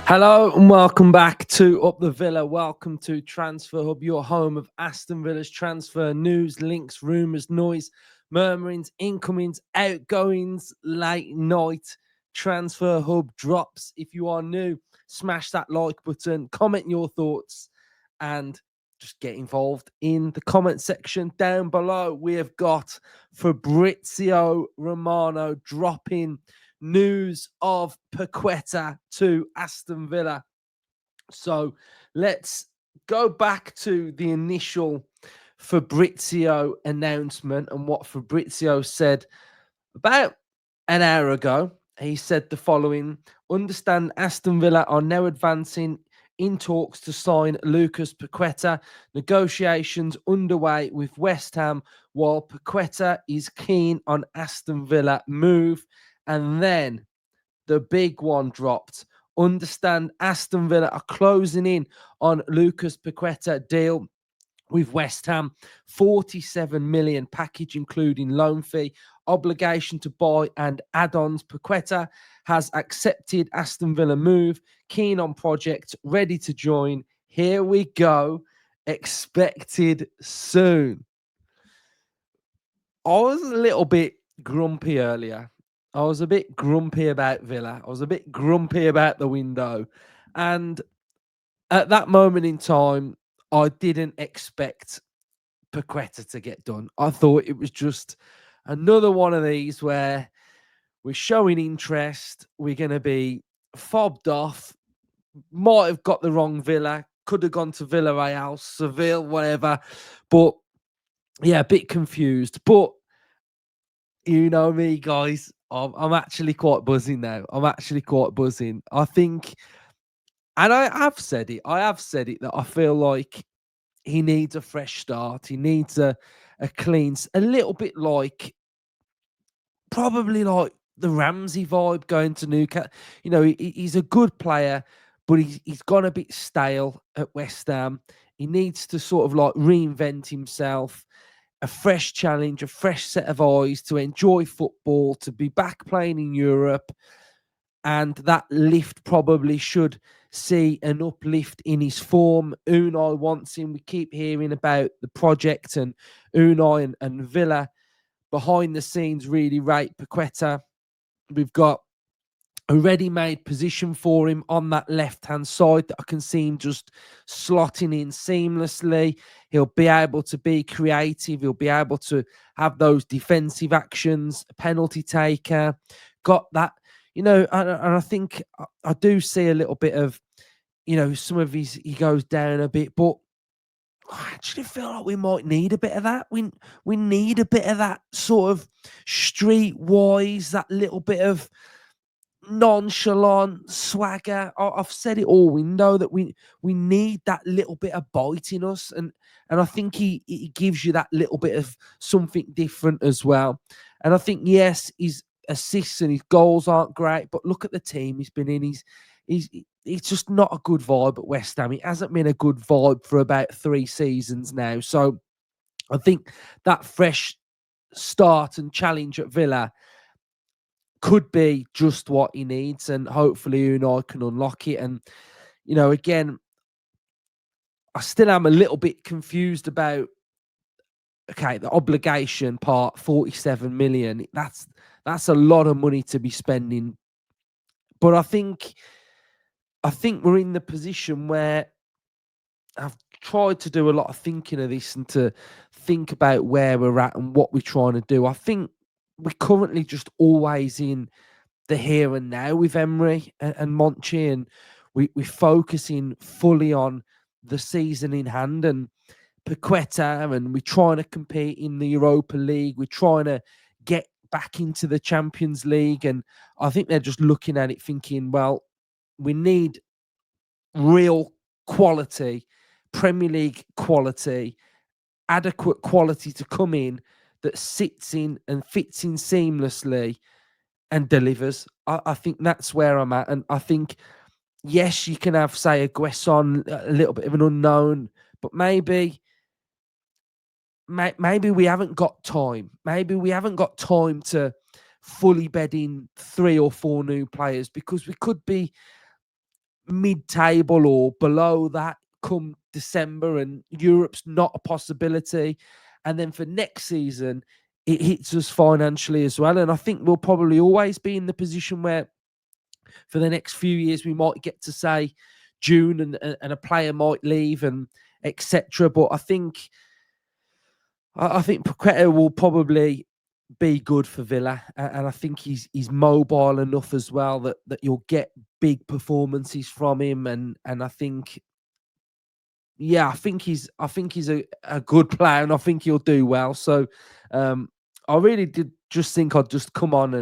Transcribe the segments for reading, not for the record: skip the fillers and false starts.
Hello and welcome back to Up the Villa. Welcome to Transfer Hub, your home of Aston Villa's transfer news, links, rumours, noise, murmurings, incomings, outgoings, late night. Transfer Hub drops. If you are new, smash that like button, comment your thoughts, and just get involved in the comment section down below. We have got Fabrizio Romano dropping news of Paqueta to Aston Villa. So let's go back to the initial Fabrizio announcement and what Fabrizio said about an hour ago. He said the following: understand Aston Villa are now advancing in talks to sign Lucas Paqueta. Negotiations underway with West Ham, while Paqueta is keen on Aston Villa move. And then the big one dropped. Understand Aston Villa are closing in on Lucas Paqueta deal with West Ham. 47 million package, including loan fee, obligation to buy and add-ons. Paqueta has accepted Aston Villa move, keen on project, ready to join. Here we go. Expected soon. I was a little bit grumpy earlier. I was a bit grumpy about Villa. I was a bit grumpy about the window. And at that moment in time, I didn't expect Paqueta to get done. I thought it was just another one of these where we're showing interest. We're going to be fobbed off. Might have got the wrong Villa. Could have gone to Villarreal, Seville, whatever. But yeah, a bit confused. But you know me, guys. I'm actually quite buzzing now. I'm actually quite buzzing. I think, and I have said it. I have said it that I feel like he needs a fresh start. He needs a clean, a little bit like probably like the Ramsey vibe going to Newcastle. You know, he's a good player, but he's gone a bit stale at West Ham. He needs to sort of like reinvent himself, a fresh challenge, a fresh set of eyes to enjoy football, to be back playing in Europe. And that lift probably should see an uplift in his form. Unai wants him. We keep hearing about the project, and Unai and Villa behind the scenes really rate Paqueta. We've got a ready-made position for him on that left-hand side that I can see him just slotting in seamlessly. He'll be able to be creative. He'll be able to have those defensive actions, penalty taker, got that, you know, and I think I do see a little bit of, you know, some of he goes down a bit, but I actually feel like we might need a bit of that. We need a bit of that sort of streetwise, that little bit of nonchalant swagger. I've said it all window that we need that little bit of bite in us, and I think he gives you that little bit of something different as well. And I think yes, his assists and his goals aren't great, but look at the team he's been in. He's just not a good vibe at West Ham. He hasn't been a good vibe for about 3 seasons now. So I think that fresh start and challenge at Villa could be just what he needs, and hopefully Unai can unlock it. And you know, again, I still am a little bit confused about the obligation part, 47 million. That's a lot of money to be spending. But I think we're in the position where I've tried to do a lot of thinking of this and to think about where we're at and what we're trying to do. I think we're currently just always in the here and now with Emery and Monchi, and we're focusing fully on the season in hand and Paqueta, and we're trying to compete in the Europa League. We're trying to get back into the Champions League, and I think they're just looking at it thinking, well, we need real quality, Premier League quality, adequate quality to come in that sits in and fits in seamlessly and delivers. I think that's where I'm at. And I think, yes, you can have, say, a Guesson, a little bit of an unknown, but maybe we haven't got time. Maybe we haven't got time to fully bed in 3 or 4 new players, because we could be mid-table or below that come December, and Europe's not a possibility. And then for next season, it hits us financially as well. And I think we'll probably always be in the position where for the next few years we might get to say June, and a player might leave and etc. But I think Paqueta will probably be good for Villa, and I think he's mobile enough as well that you'll get big performances from him, and I think, yeah, I think he's a good player, and I think he'll do well. So I really did just think I'd just come on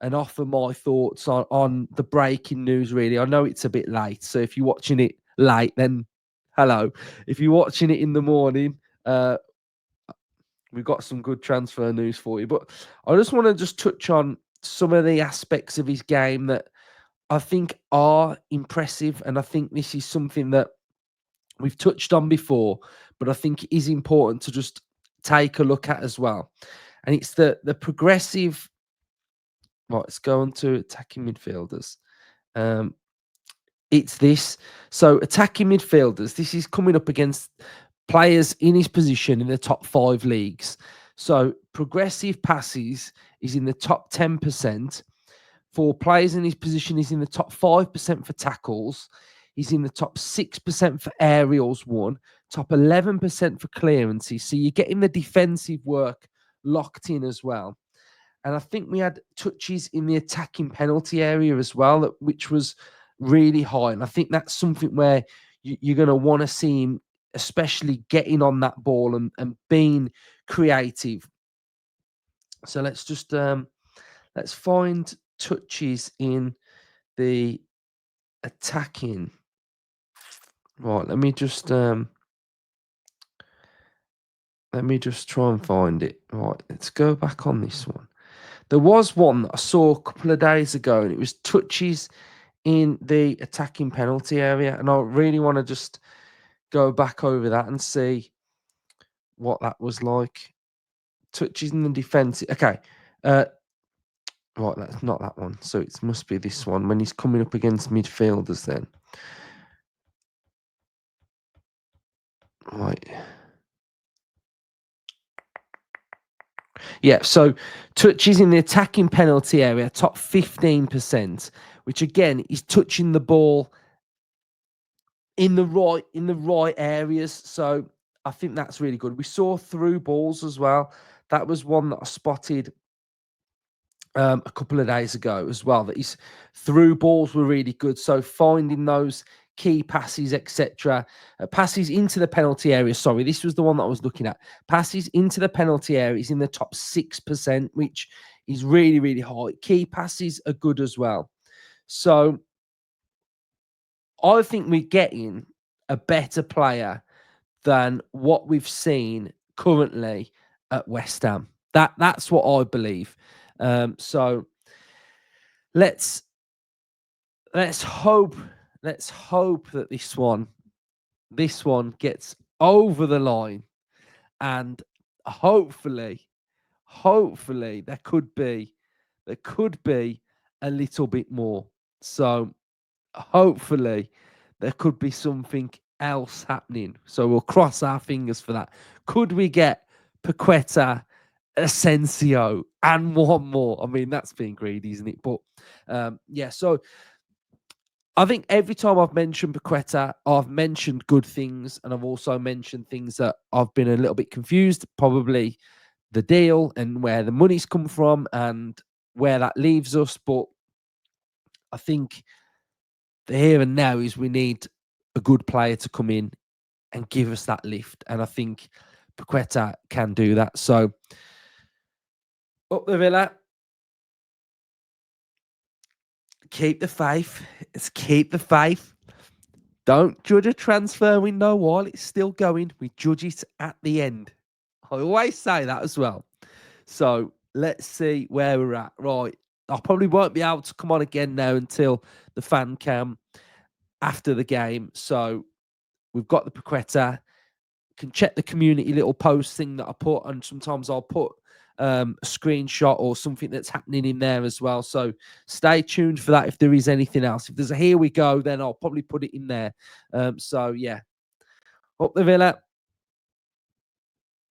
and offer my thoughts on the breaking news. Really, I know it's a bit late, so if you're watching it late, then hello. If you're watching it in the morning, we've got some good transfer news for you. But I just want to just touch on some of the aspects of his game that I think are impressive, and I think this is something that we've touched on before, but I think it is important to just take a look at as well. And it's the progressive. Right, let's go on to attacking midfielders. Um, it's this. So attacking midfielders, this is coming up against players in his position in the top 5 leagues. So progressive passes is in the top 10%. For players in his position, he's in the top 5% for tackles. He's in the top 6% for aerials won, top 11% for clearances. So you're getting the defensive work locked in as well. And I think we had touches in the attacking penalty area as well, which was really high. And I think that's something where you're going to want to see him, especially getting on that ball and being creative. So let's find touches in the attacking. Right, let me just try and find it. Right, let's go back on this one. There was one that I saw a couple of days ago, and it was touches in the attacking penalty area. And I really want to just go back over that and see what that was like. Touches in the defense. Okay. Right, that's not that one. So it must be this one when he's coming up against midfielders then. Right. Yeah, so touches in the attacking penalty area, top 15%, which again is touching the ball in the right areas. So I think that's really good. We saw through balls as well. That was one that I spotted a couple of days ago as well. That his through balls were really good. So finding those key passes, etc. Passes into the penalty area. Sorry, this was the one that I was looking at. Passes into the penalty area is in the top 6%, which is really, really high. Key passes are good as well. So I think we're getting a better player than what we've seen currently at West Ham. That's what I believe. So let's hope that this one gets over the line, and hopefully there could be a little bit more. So hopefully there could be something else happening. So we'll cross our fingers for that. Could we get Paqueta, Asensio, and one more? I mean, that's being greedy, isn't it? But yeah, so I think every time I've mentioned Paqueta, I've mentioned good things, and I've also mentioned things that I've been a little bit confused, probably the deal and where the money's come from and where that leaves us. But I think the here and now is we need a good player to come in and give us that lift. And I think Paqueta can do that. So up the Villa. Keep the faith. Let's keep the faith. Don't judge a transfer window while it's still going. We judge it at the end. I always say that as well. So let's see where we're at. Right. I probably won't be able to come on again now until the fan cam after the game. So we've got the Paqueta. Can check the community little post thing that I put, and sometimes I'll put a screenshot or something that's happening in there as well. So stay tuned for that if there is anything else. If there's a here we go, then I'll probably put it in there. So yeah, up the Villa.